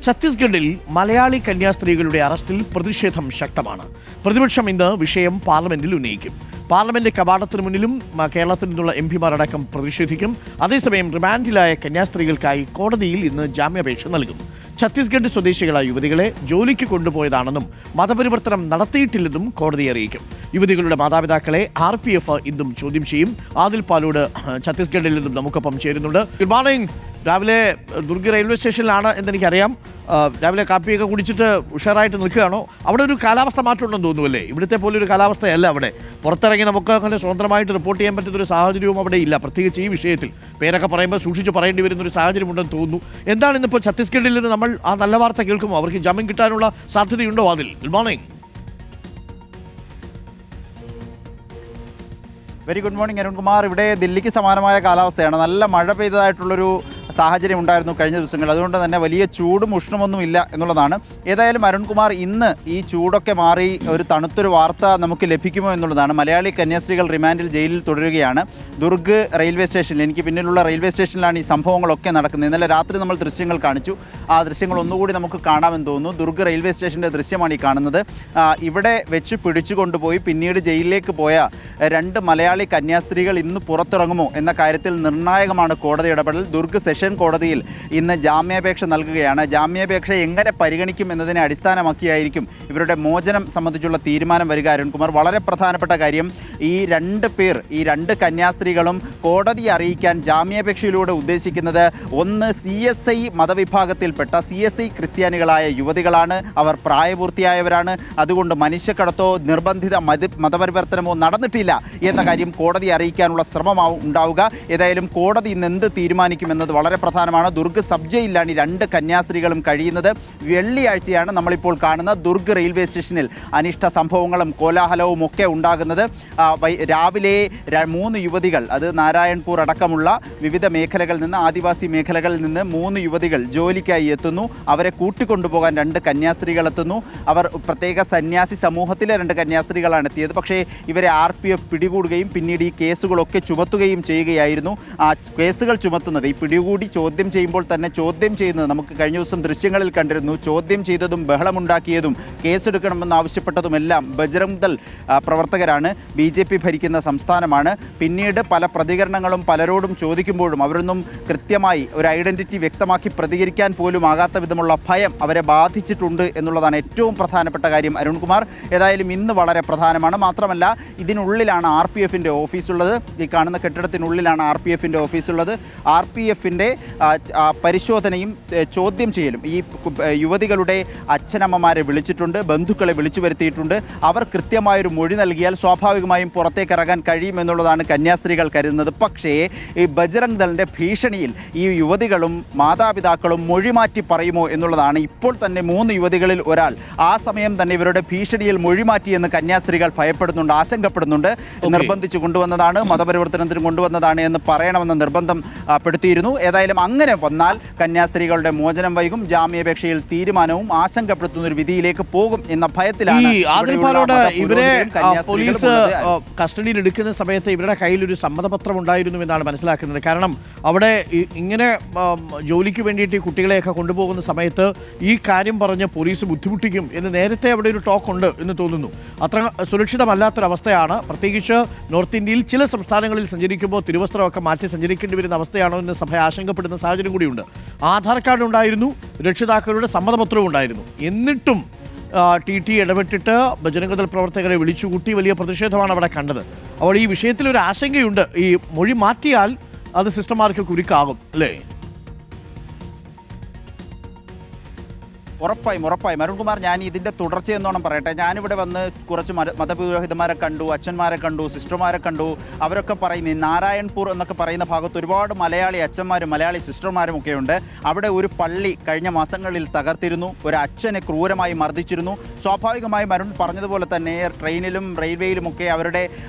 ഛത്തീസ്ഗഡിൽ മലയാളി കന്യാസ്ത്രീകളുടെ അറസ്റ്റിൽ പ്രതിഷേധം ശക്തമാണ്. പ്രതിപക്ഷം ഇന്ന് വിഷയം പാർലമെന്റിൽ ഉന്നയിക്കും. പാർലമെന്റ് കവാടത്തിന് മുന്നിലും കേരളത്തിൽ നിന്നുള്ള എംപിമാരടക്കം പ്രതിഷേധിക്കും. അതേസമയം റിമാൻഡിലായ കന്യാസ്ത്രീകൾക്കായി കോടതിയിൽ ഇന്ന് ജാമ്യാപേക്ഷ നൽകും. ഛത്തീസ്ഗഡ് സ്വദേശികളായ യുവതികളെ ജോലിക്ക് കൊണ്ടുപോയതാണെന്നും മതപരിവർത്തനം നടത്തിയിട്ടില്ലെന്നും കോടതിയെ അറിയിക്കും. യുവതികളുടെ മാതാപിതാക്കളെ RPF ഇന്നും ചോദ്യം ചെയ്യും. ആദിൽ പാലോട് ഛത്തീസ്ഗഡിൽ നിന്നും നമുക്കൊപ്പം ചേരുന്നുണ്ട്. Good morning. രാവിലെ ദുർഗ് റെയിൽവേ സ്റ്റേഷനിലാണ് എന്നെനിക്കറിയാം. രാവിലെ കാപ്പിയൊക്കെ കുടിച്ചിട്ട് ഉഷാറായിട്ട് നിൽക്കുകയാണോ? അവിടെ ഒരു കാലാവസ്ഥ മാറ്റമുണ്ടെന്ന് തോന്നുമല്ലേ? ഇവിടുത്തെ പോലെ ഒരു കാലാവസ്ഥയല്ല അവിടെ. പുറത്തിറങ്ങി നമുക്ക് അങ്ങനെ സ്വതന്ത്രമായിട്ട് റിപ്പോർട്ട് ചെയ്യാൻ പറ്റുന്നൊരു സാഹചര്യവും അവിടെ ഇല്ല. പ്രത്യേകിച്ച് ഈ വിഷയത്തിൽ പേരൊക്കെ പറയുമ്പോൾ സൂക്ഷിച്ച് പറയേണ്ടി വരുന്നൊരു സാഹചര്യമുണ്ടെന്ന് തോന്നുന്നു. എന്താണ് ഇന്നിപ്പോൾ ഛത്തീസ്ഗഡിൽ നിന്ന് നമ്മൾ ആ നല്ല വാർത്ത കേൾക്കുമോ? അവർക്ക് ജാമ്യം കിട്ടാനുള്ള സാധ്യതയുണ്ടോ? അതിൽ good morning. Very good morning Arunkumar. ഇവിടെ ദില്ലിക്ക് സമാനമായ കാലാവസ്ഥയാണ്. നല്ല മഴ പെയ്തതായിട്ടുള്ളൊരു സാഹചര്യം ഉണ്ടായിരുന്നു കഴിഞ്ഞ ദിവസങ്ങളിൽ. അതുകൊണ്ട് തന്നെ വലിയ ചൂടും ഉഷ്ണമൊന്നും ഇല്ല എന്നുള്ളതാണ്. ഏതായാലും അരുൺകുമാർ, ഇന്ന് ഈ ചൂടൊക്കെ മാറി ഒരു തണുത്തൊരു വാർത്ത നമുക്ക് ലഭിക്കുമോ എന്നുള്ളതാണ്. മലയാളി കന്യാസ്ത്രീകൾ റിമാൻഡിൽ ജയിലിൽ തുടരുകയാണ്. ദുർഗ് റെയിൽവേ സ്റ്റേഷനിൽ, എനിക്ക് പിന്നിലുള്ള റെയിൽവേ സ്റ്റേഷനിലാണ് ഈ സംഭവങ്ങളൊക്കെ നടക്കുന്നത്. ഇന്നലെ രാത്രി നമ്മൾ ദൃശ്യങ്ങൾ കാണിച്ചു. ആ ദൃശ്യങ്ങൾ ഒന്നുകൂടി നമുക്ക് കാണാമെന്ന് തോന്നുന്നു. ദുർഗ് റെയിൽവേ സ്റ്റേഷൻ്റെ ദൃശ്യമാണ് ഈ കാണുന്നത്. ഇവിടെ വെച്ച് പിടിച്ചു കൊണ്ടുപോയി പിന്നീട് ജയിലിലേക്ക് പോയ 2 മലയാളി കന്യാസ്ത്രീകൾ ഇന്ന് പുറത്തിറങ്ങുമോ എന്ന കാര്യത്തിൽ നിർണായകമാണ് കോടതി ഇടപെടൽ. ദുർഗ് സെഷൻ കോടതിയിൽ ഇന്ന് ജാമ്യാപേക്ഷ നൽകുകയാണ്. ജാമ്യാപേക്ഷ എങ്ങനെ പരിഗണിക്കും എന്നതിനെ അടിസ്ഥാനമാക്കിയായിരിക്കും ഇവരുടെ മോചനം സംബന്ധിച്ചുള്ള തീരുമാനം വരിക. അരുൺകുമാർ, വളരെ പ്രധാനപ്പെട്ട കാര്യം, ഈ 2 പേർ, ഈ 2 കന്യാസ്ത്രീകളും കോടതിയെ അറിയിക്കാൻ ജാമ്യാപേക്ഷയിലൂടെ ഉദ്ദേശിക്കുന്നത്, ഒന്ന് CSI മതവിഭാഗത്തിൽപ്പെട്ട CSI ക്രിസ്ത്യാനികളായ യുവതികളാണ്. അവർ പ്രായപൂർത്തിയായവരാണ്. അതുകൊണ്ട് മനുഷ്യക്കടത്തോ നിർബന്ധിത മതപരിവർത്തനമോ നടന്നിട്ടില്ല എന്ന കാര്യം കോടതിയെ അറിയിക്കാനുള്ള ശ്രമമാവും ഉണ്ടാവുക. ഏതായാലും കോടതി ഇന്ന് എന്ത് തീരുമാനിക്കുമെന്നത് വളരെ പ്രധാനമാണ്. ദുർഗ് സബ് ജയിലിലാണ് ഈ 2 കന്യാസ്ത്രീകളും കഴിയുന്നത്. വെള്ളിയാഴ്ചയാണ് നമ്മളിപ്പോൾ കാണുന്ന ദുർഗ് റെയിൽവേ സ്റ്റേഷനിൽ അനിഷ്ട സംഭവങ്ങളും കോലാഹലവും ഒക്കെ ഉണ്ടാകുന്നത്. രാവിലെ 3 യുവതികൾ, അത് നാരായൺപൂർ അടക്കമുള്ള വിവിധ മേഖലകളിൽ നിന്ന്, ആദിവാസി മേഖലകളിൽ നിന്ന് 3 യുവതികൾ ജോലിക്കായി എത്തുന്നു. അവരെ കൂട്ടിക്കൊണ്ടുപോകാൻ 2 കന്യാസ്ത്രീകൾ എത്തുന്നു. അവർ പ്രത്യേക സന്യാസി സമൂഹത്തിലെ 2 കന്യാസ്ത്രീകളാണ് എത്തിയത്. പക്ഷേ ഇവരെ RPF പിടികൂടുകയും പിന്നീട് ഈ കേസുകളൊക്കെ ചുമത്തുകയും ചെയ്യുകയായിരുന്നു. ആ കേസുകൾ ചുമത്തുന്നത്, ഈ പിടികൂടി ചോദ്യം ചെയ്യുമ്പോൾ തന്നെ ചോദ്യം ചെയ്യുന്നത് നമുക്ക് കഴിഞ്ഞ ദിവസം ദൃശ്യങ്ങളിൽ കണ്ടിരുന്നു. ചോദ്യം ചെയ്തതും ബഹളമുണ്ടാക്കിയതും കേസെടുക്കണമെന്ന് ആവശ്യപ്പെട്ടതുമെല്ലാം ബജ്രംഗ് ദൾ പ്രവർത്തകരാണ്. BJP ഭരിക്കുന്ന സംസ്ഥാനമാണ്. പിന്നീട് പല പ്രതികരണങ്ങളും പലരോടും ചോദിക്കുമ്പോഴും അവരൊന്നും കൃത്യമായി ഒരു ഐഡൻറ്റിറ്റി വ്യക്തമാക്കി പ്രതികരിക്കാൻ പോലും ആകാത്ത വിധമുള്ള ഭയം അവരെ ബാധിച്ചിട്ടുണ്ട് എന്നുള്ളതാണ് ഏറ്റവും പ്രധാനപ്പെട്ട കാര്യം. അരുൺകുമാർ, ഏതായാലും ഇന്ന് വളരെ പ്രധാനമാണ്. മാത്രമല്ല, ഇതിനുള്ളിലാണ് RPFൻ്റെ ഓഫീസുള്ളത്. ഈ കാണുന്ന കെട്ടിടത്തിനുള്ളിലാണ് RPFൻ്റെ ഓഫീസുള്ളത്. RPFൻ്റെ പരിശോധനയും ചോദ്യം ചെയ്യലും ഈ യുവതികളുടെ അച്ഛനമ്മമാരെ വിളിച്ചിട്ടുണ്ട്, ബന്ധുക്കളെ വിളിച്ചു വരുത്തിയിട്ടുണ്ട്. അവർ കൃത്യമായൊരു മൊഴി നൽകിയാൽ സ്വാഭാവികമായും പുറത്തേക്ക് ഇറങ്ങാൻ കഴിയുമെന്നുള്ളതാണ് കന്യാസ്ത്രീകൾ കരുതുന്നത്. പക്ഷേ ഈ ബജ്രംഗ് ദളിൻ്റെ ഭീഷണിയിൽ ഈ യുവതികളും മാതാപിതാക്കളും മൊഴി മാറ്റി പറയുമോ എന്നുള്ളതാണ്. ഇപ്പോൾ തന്നെ 3 യുവതികളിൽ ഒരാൾ ആ സമയം തന്നെ ഇവരുടെ ഭീഷണിയിൽ മൊഴി മാറ്റിയെന്ന് കന്യാസ്ത്രീകൾ ഭയപ്പെടുന്നുണ്ട്, ആശങ്കപ്പെടുന്നുണ്ട്. നിർബന്ധിച്ചു കൊണ്ടുവന്നതാണ്, മതപരിവർത്തനത്തിന് കൊണ്ടുവന്നതാണ് എന്ന് പറയണമെന്ന് നിർബന്ധം പെടുത്തിയിരുന്നു. ഏതായാലും അങ്ങനെ വന്നാൽ കന്യാസ്ത്രീകളുടെ മോചനം വൈകും. ജാമ്യാപേക്ഷയിൽ തീരുമാനവും ആശങ്കപ്പെടുത്തുന്ന ഒരു വിധിയിലേക്ക് പോകും എന്ന ഭയത്തിലാണ് ഇവരെ പോലീസ് കസ്റ്റഡിയിൽ എടുക്കുന്ന സമയത്ത് ഇവരുടെ കയ്യിൽ ഒരു സമ്മതപത്രം ഉണ്ടായിരുന്നു എന്നാണ് മനസ്സിലാക്കുന്നത്. കാരണം അവിടെ ഇങ്ങനെ ജോലിക്ക് വേണ്ടിയിട്ട് കുട്ടികളെയൊക്കെ കൊണ്ടുപോകുന്ന സമയത്ത് ഈ കാര്യം പറഞ്ഞ് പോലീസ് ബുദ്ധിമുട്ടിക്കും എന്ന് നേരത്തെ അവിടെ ഒരു ടോക്ക് ഉണ്ട് എന്ന് തോന്നുന്നു. അത്ര സുരക്ഷിതമല്ലാത്തൊരവസ്ഥയാണ്. പ്രത്യേകിച്ച് നോർത്ത് ഇന്ത്യയിൽ ചില സംസ്ഥാനങ്ങളിൽ സഞ്ചരിക്കുമ്പോൾ തിരുവസ്ത്രമൊക്കെ മാറ്റി സഞ്ചരിക്കേണ്ടി വരുന്ന അവസ്ഥയാണോ എന്ന് സഭ ആശങ്കപ്പെടുന്ന സാഹചര്യം കൂടിയുണ്ട്. ആധാർ കാർഡ് ഉണ്ടായിരുന്നു, രക്ഷിതാക്കളുടെ സമ്മതപത്രവും ഉണ്ടായിരുന്നു. എന്നിട്ടും TT ഇടപെട്ടിട്ട് ബജരംഗ് ദൾ പ്രവർത്തകരെ വിളിച്ചുകൂട്ടി വലിയ പ്രതിഷേധമാണ് അവിടെ കണ്ടത്. അപ്പോൾ ഈ വിഷയത്തിൽ ഒരു ആശങ്കയുണ്ട്. ഈ മൊഴി മാറ്റിയാൽ അത് സിസ്റ്റർമാർക്ക് കുരുക്കാകും അല്ലേ? ഉറപ്പായും അരുൺകുമാർ, ഞാൻ ഇതിൻ്റെ തുടർച്ചയെന്നോണം പറയട്ടെ. ഞാനിവിടെ വന്ന് കുറച്ച് മതപുരോഹിതന്മാരെ കണ്ടു, അച്ഛന്മാരെ കണ്ടു, സിസ്റ്റർമാരെ കണ്ടു. അവരൊക്കെ പറയുന്നത് നാരായൺപൂർ എന്നൊക്കെ പറയുന്ന ഭാഗത്ത് ഒരുപാട് മലയാളി അച്ഛന്മാരും മലയാളി സിസ്റ്റർമാരും ഒക്കെ ഉണ്ട്. അവിടെ ഒരു പള്ളി കഴിഞ്ഞ മാസങ്ങളിൽ തകർത്തിരുന്നു, ഒരു അച്ഛനെ ക്രൂരമായി മർദ്ദിച്ചിരുന്നു. സ്വാഭാവികമായും അരുൺ പറഞ്ഞതുപോലെ തന്നെ ട്രെയിനിലും റെയിൽവേയിലുമൊക്കെ അവരുടെ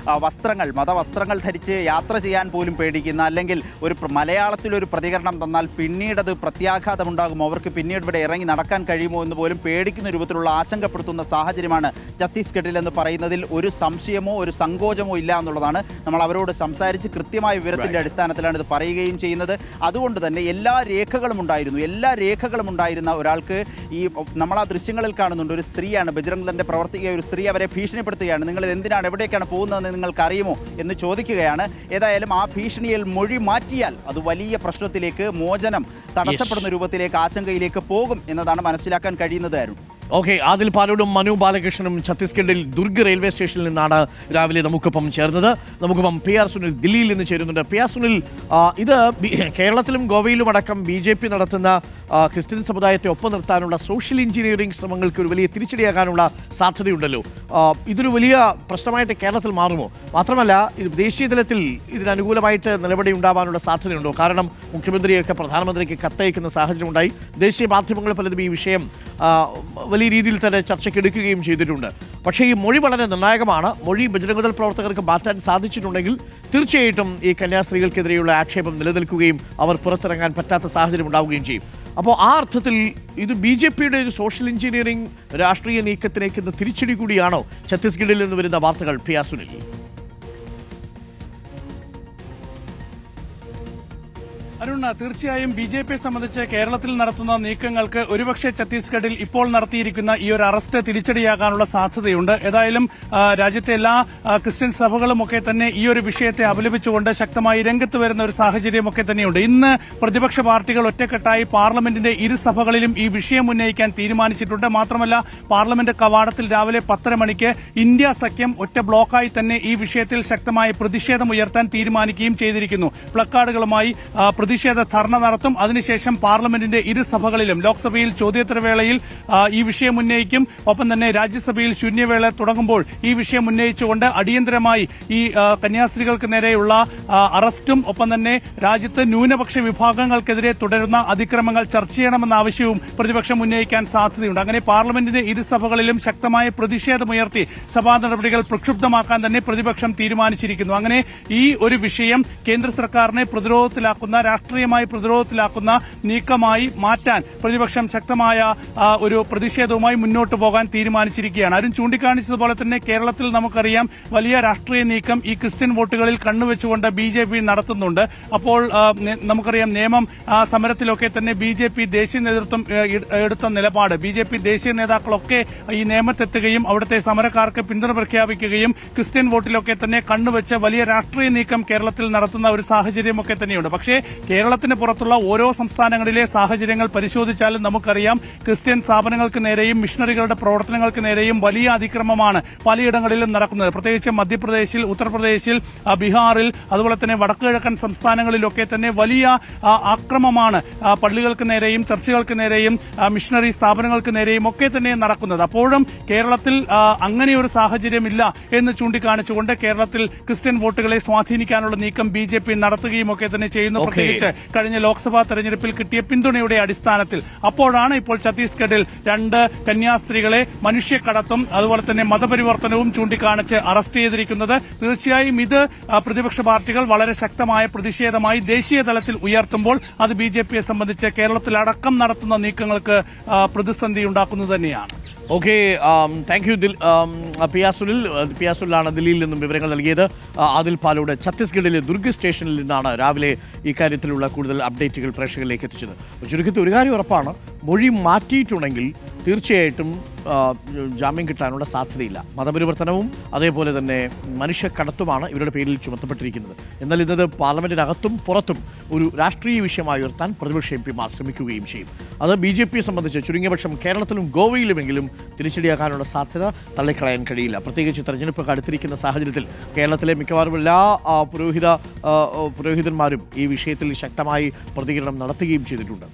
വസ്ത്രങ്ങൾ, മതവസ്ത്രങ്ങൾ ധരിച്ച് യാത്ര ചെയ്യാൻ പോലും പേടിക്കുന്ന, അല്ലെങ്കിൽ ഒരു മലയാളത്തിലൊരു പ്രതികരണം തന്നാൽ പിന്നീടത് പ്രത്യാഘാതമുണ്ടാകും, അവർക്ക് പിന്നീട് ഇവിടെ ഇറങ്ങി നടക്കാൻ കഴിയുമോ എന്ന് പോലും പേടിക്കുന്ന രൂപത്തിലുള്ള ആശങ്കപ്പെടുത്തുന്ന സാഹചര്യമാണ് ഛത്തീസ്ഗഡിൽ എന്ന് പറയുന്നതിൽ ഒരു സംശയമോ ഒരു സങ്കോചമോ ഇല്ല എന്നുള്ളതാണ്. നമ്മൾ അവരോട് സംസാരിച്ച് കൃത്യമായ വിവരത്തിൻ്റെ അടിസ്ഥാനത്തിലാണ് ഇത് പറയുകയും ചെയ്യുന്നത്. അതുകൊണ്ട് തന്നെ എല്ലാ രേഖകളും ഉണ്ടായിരുന്ന ഒരാൾക്ക് ഈ നമ്മൾ ആ ദൃശ്യങ്ങളിൽ കാണുന്നുണ്ട്, ഒരു സ്ത്രീയാണ്, ബജ്രംഗ് ദളിന്റെ പ്രവർത്തിക്കുക ഒരു സ്ത്രീ അവരെ ഭീഷണിപ്പെടുത്തുകയാണ്. നിങ്ങൾ എന്തിനാണ്, എവിടേക്കാണ് പോകുന്നതെന്ന് നിങ്ങൾക്ക് അറിയുമോ എന്ന് ചോദിക്കുകയാണ്. ഏതായാലും ആ ഭീഷണിയിൽ മൊഴി മാറ്റിയാൽ അത് വലിയ പ്രശ്നത്തിലേക്ക്, മോചനം തടസ്സപ്പെടുന്ന രൂപത്തിലേക്ക്, ആശങ്കയിലേക്ക് പോകും എന്നതാണ് മനസ്സിലാക്കാൻ കഴിയുന്നത്. ഓക്കെ, ആദിൽ പാലോടും മനു ബാലകൃഷ്ണനും ഛത്തീസ്ഗഡിൽ ദുർഗ് റെയിൽവേ സ്റ്റേഷനിൽ നിന്നാണ് രാവിലെ നമുക്കൊപ്പം ചേർന്നത്. നമുക്കൊപ്പം PR സുനിൽ ദില്ലിയിൽ നിന്ന് ചേരുന്നുണ്ട്. PR സുനിൽ, ഇത് കേരളത്തിലും ഗോവയിലും അടക്കം BJP നടത്തുന്ന ക്രിസ്ത്യൻ സമുദായത്തെ ഒപ്പം നിർത്താനുള്ള സോഷ്യൽ എഞ്ചിനീയറിംഗ് ശ്രമങ്ങൾക്ക് ഒരു വലിയ തിരിച്ചടിയാകാനുള്ള സാധ്യതയുണ്ടല്ലോ. ഇതൊരു വലിയ പ്രശ്നമായിട്ട് കേരളത്തിൽ മാറുമോ? മാത്രമല്ല, ഇത് ദേശീയ തലത്തിൽ ഇതിനനുകൂലമായിട്ട് നിലപടി ഉണ്ടാവാനുള്ള സാധ്യതയുണ്ടോ? കാരണം മുഖ്യമന്ത്രിയൊക്കെ പ്രധാനമന്ത്രിക്ക് കത്തയക്കുന്ന സാഹചര്യം ഉണ്ടായി. ദേശീയ മാധ്യമങ്ങൾ പലതും ഈ വിഷയം വലിയ രീതിയിൽ തന്നെ ചർച്ചയ്ക്കെടുക്കുകയും ചെയ്തിട്ടുണ്ട്. പക്ഷേ ഈ മൊഴി വളരെ നിർണായകമാണ്. മൊഴി ബജ്രംഗ് ദൾ പ്രവർത്തകർക്ക് മാറ്റാൻ സാധിച്ചിട്ടുണ്ടെങ്കിൽ തീർച്ചയായിട്ടും ഈ കന്യാസ്ത്രീകൾക്കെതിരെയുള്ള ആക്ഷേപം നിലനിൽക്കുകയും അവർ പുറത്തിറങ്ങാൻ പറ്റാത്ത സാഹചര്യം ഉണ്ടാവുകയും ചെയ്യും. അപ്പോൾ ആ അർത്ഥത്തിൽ ഇത് BJPയുടെ ഒരു സോഷ്യൽ എഞ്ചിനീയറിംഗ് രാഷ്ട്രീയ നീക്കത്തിലേക്ക് തിരിച്ചടി കൂടിയാണോ ഛത്തീസ്ഗഡിൽ നിന്ന് വരുന്ന വാർത്തകൾ? PR സുനിൽ. അരുൺ, തീർച്ചയായും BJPയെ സംബന്ധിച്ച് കേരളത്തിൽ നടത്തുന്ന നീക്കങ്ങൾക്ക് ഒരുപക്ഷെ ഛത്തീസ്ഗഡിൽ ഇപ്പോൾ നടത്തിയിരിക്കുന്ന ഈ ഒരു അറസ്റ്റ് തിരിച്ചടിയാകാനുള്ള സാധ്യതയുണ്ട്. ഏതായാലും രാജ്യത്തെ എല്ലാ ക്രിസ്ത്യൻ സഭകളുമൊക്കെ തന്നെ ഈ ഒരു വിഷയത്തെ അപലപിച്ചുകൊണ്ട് ശക്തമായി രംഗത്ത് വരുന്ന ഒരു സാഹചര്യമൊക്കെ തന്നെയുണ്ട്. ഇന്ന് പ്രതിപക്ഷ പാർട്ടികൾ ഒറ്റക്കെട്ടായി പാർലമെന്റിന്റെ ഇരു സഭകളിലും ഈ വിഷയം ഉന്നയിക്കാൻ തീരുമാനിച്ചിട്ടുണ്ട്. മാത്രമല്ല, പാർലമെന്റ് കവാടത്തിൽ രാവിലെ 10:30 മണിക്ക് ഇന്ത്യ സഖ്യം ഒറ്റ ബ്ലോക്കായി തന്നെ ഈ വിഷയത്തിൽ ശക്തമായ പ്രതിഷേധമുയർത്താൻ തീരുമാനിക്കുകയും ചെയ്തിരിക്കുന്നു. പ്ലക്കാർഡുകളുമായി പ്രതിഷേധ ധർണ നടത്തും. അതിനുശേഷം പാർലമെന്റിന്റെ ഇരു സഭകളിലും ലോക്സഭയിൽ ചോദ്യോത്തരവേളയിൽ ഈ വിഷയം ഉന്നയിക്കും. ഒപ്പം തന്നെ രാജ്യസഭയിൽ ശൂന്യവേള തുടങ്ങുമ്പോൾ ഈ വിഷയം ഉന്നയിച്ചുകൊണ്ട് അടിയന്തരമായി ഈ കന്യാസ്ത്രീകൾക്ക് നേരെയുള്ള അറസ്റ്റും ഒപ്പം തന്നെ രാജ്യത്ത് ന്യൂനപക്ഷ വിഭാഗങ്ങൾക്കെതിരെ തുടരുന്ന അതിക്രമങ്ങൾ ചർച്ച ചെയ്യണമെന്ന ആവശ്യവും പ്രതിപക്ഷം ഉന്നയിക്കാൻ സാധ്യതയുണ്ട്. അങ്ങനെ പാർലമെന്റിന്റെ ഇരുസഭകളിലും ശക്തമായ പ്രതിഷേധമുയർത്തി സഭാ നടപടികൾ പ്രക്ഷുബ്ധമാക്കാൻ തന്നെ പ്രതിപക്ഷം തീരുമാനിച്ചിരിക്കുന്നു. അങ്ങനെ ഈ ഒരു വിഷയം കേന്ദ്ര സർക്കാരിനെ രാഷ്ട്രീയമായി പ്രതിരോധത്തിലാക്കുന്ന നീക്കമായി മാറ്റാൻ പ്രതിപക്ഷം ശക്തമായ ഒരു പ്രതിഷേധവുമായി മുന്നോട്ട് പോകാൻ തീരുമാനിച്ചിരിക്കുകയാണ്. അരുൺ ചൂണ്ടിക്കാണിച്ചതുപോലെ തന്നെ കേരളത്തിൽ നമുക്കറിയാം വലിയ രാഷ്ട്രീയ നീക്കം ഈ ക്രിസ്ത്യൻ വോട്ടുകളിൽ കണ്ണുവെച്ചുകൊണ്ട് BJP നടത്തുന്നുണ്ട്. അപ്പോൾ നമുക്കറിയാം നിയമം സമരത്തിലൊക്കെ തന്നെ BJP ദേശീയ നേതൃത്വം എടുത്ത നിലപാട്, BJP ദേശീയ നേതാക്കളൊക്കെ ഈ നിയമത്തെത്തുകയും അവിടുത്തെ സമരക്കാർക്ക് പിന്തുണ പ്രഖ്യാപിക്കുകയും ക്രിസ്ത്യൻ വോട്ടിലൊക്കെ തന്നെ കണ്ണുവെച്ച് വലിയ രാഷ്ട്രീയ നീക്കം കേരളത്തിൽ നടത്തുന്ന ഒരു സാഹചര്യമൊക്കെ തന്നെയുണ്ട്. പക്ഷേ കേരളത്തിന് പുറത്തുള്ള ഓരോ സംസ്ഥാനങ്ങളിലെ സാഹചര്യങ്ങൾ പരിശോധിച്ചാലും നമുക്കറിയാം ക്രിസ്ത്യൻ സ്ഥാപനങ്ങൾക്ക് നേരെയും മിഷണറികളുടെ പ്രവർത്തനങ്ങൾക്ക് നേരെയും വലിയ അതിക്രമമാണ് പലയിടങ്ങളിലും നടക്കുന്നത്. പ്രത്യേകിച്ച് മധ്യപ്രദേശിൽ, ഉത്തർപ്രദേശിൽ, ബീഹാറിൽ, അതുപോലെ തന്നെ വടക്കുകിഴക്കൻ സംസ്ഥാനങ്ങളിലൊക്കെ തന്നെ വലിയ ആക്രമമാണ് പള്ളികൾക്ക് നേരെയും ചർച്ചുകൾക്ക് നേരെയും മിഷണറി സ്ഥാപനങ്ങൾക്ക് നേരെയും ഒക്കെ തന്നെ നടക്കുന്നത്. അപ്പോഴും കേരളത്തിൽ അങ്ങനെയൊരു സാഹചര്യമില്ല എന്ന് ചൂണ്ടിക്കാണിച്ചുകൊണ്ട് കേരളത്തിൽ ക്രിസ്ത്യൻ വോട്ടുകളെ സ്വാധീനിക്കാനുള്ള നീക്കം BJP നടത്തുകയും ഒക്കെ തന്നെ ചെയ്യുന്നു. പ്രത്യേകിച്ച് കഴിഞ്ഞ ലോക്സഭാ തെരഞ്ഞെടുപ്പിൽ കിട്ടിയ പിന്തുണയുടെ അടിസ്ഥാനത്തിൽ. അപ്പോഴാണ് ഇപ്പോൾ ഛത്തീസ്ഗഡിൽ 2 കന്യാസ്ത്രീകളെ മനുഷ്യക്കടത്തും അതുപോലെ തന്നെ മതപരിവർത്തനവും ചൂണ്ടിക്കാണിച്ച് അറസ്റ്റ് ചെയ്തിരിക്കുന്നത്. തീർച്ചയായും ഇത് പ്രതിപക്ഷ പാർട്ടികൾ വളരെ ശക്തമായ പ്രതിഷേധമായി ദേശീയ തലത്തിൽ ഉയർത്തുമ്പോൾ അത് BJPയെ സംബന്ധിച്ച് കേരളത്തിലടക്കം നടത്തുന്ന നീക്കങ്ങൾക്ക് പ്രതിസന്ധി ഉണ്ടാക്കുന്നത് തന്നെയാണ്. ഓക്കെ, താങ്ക് യു PR സുനിലാണ് ദില്ലിയിൽ നിന്നും വിവരങ്ങൾ നൽകിയത്. ആദിൽ പാലോട് ഛത്തീസ്ഗഡിലെ ദുർഗ് സ്റ്റേഷനിൽ നിന്നാണ് രാവിലെ ഇക്കാര്യത്തിലുള്ള കൂടുതൽ അപ്ഡേറ്റുകൾ പ്രേക്ഷകരിലേക്ക് എത്തിച്ചത്. ചുരുക്കത്തിൽ ഒരു കാര്യം ഉറപ്പാണ്, മൊഴി മാറ്റിയിട്ടുണ്ടെങ്കിൽ തീർച്ചയായിട്ടും ജാമ്യം കിട്ടാനുള്ള സാധ്യതയില്ല. മതപരിവർത്തനവും അതേപോലെ തന്നെ മനുഷ്യക്കടത്തുമാണ് ഇവരുടെ പേരിൽ ചുമത്തപ്പെട്ടിരിക്കുന്നത്. എന്നാൽ ഇന്നത് പാർലമെന്റിനകത്തും പുറത്തും ഒരു രാഷ്ട്രീയ വിഷയമായി ഉയർത്താൻ പ്രതിപക്ഷ MP-മാർ ശ്രമിക്കുകയും ചെയ്യും. അത് BJPയെ സംബന്ധിച്ച് ചുരുങ്ങിയപക്ഷം കേരളത്തിലും ഗോവയിലുമെങ്കിലും തിരിച്ചടിയാക്കാനുള്ള സാധ്യത തള്ളിക്കളയാൻ കഴിയില്ല. പ്രത്യേകിച്ച് തെരഞ്ഞെടുപ്പ് അടുത്തിരിക്കുന്ന സാഹചര്യത്തിൽ കേരളത്തിലെ മിക്കവാറും എല്ലാ പുരോഹിതന്മാരും ഈ വിഷയത്തിൽ ശക്തമായി പ്രതികരണം നടത്തുകയും ചെയ്തിട്ടുണ്ട്.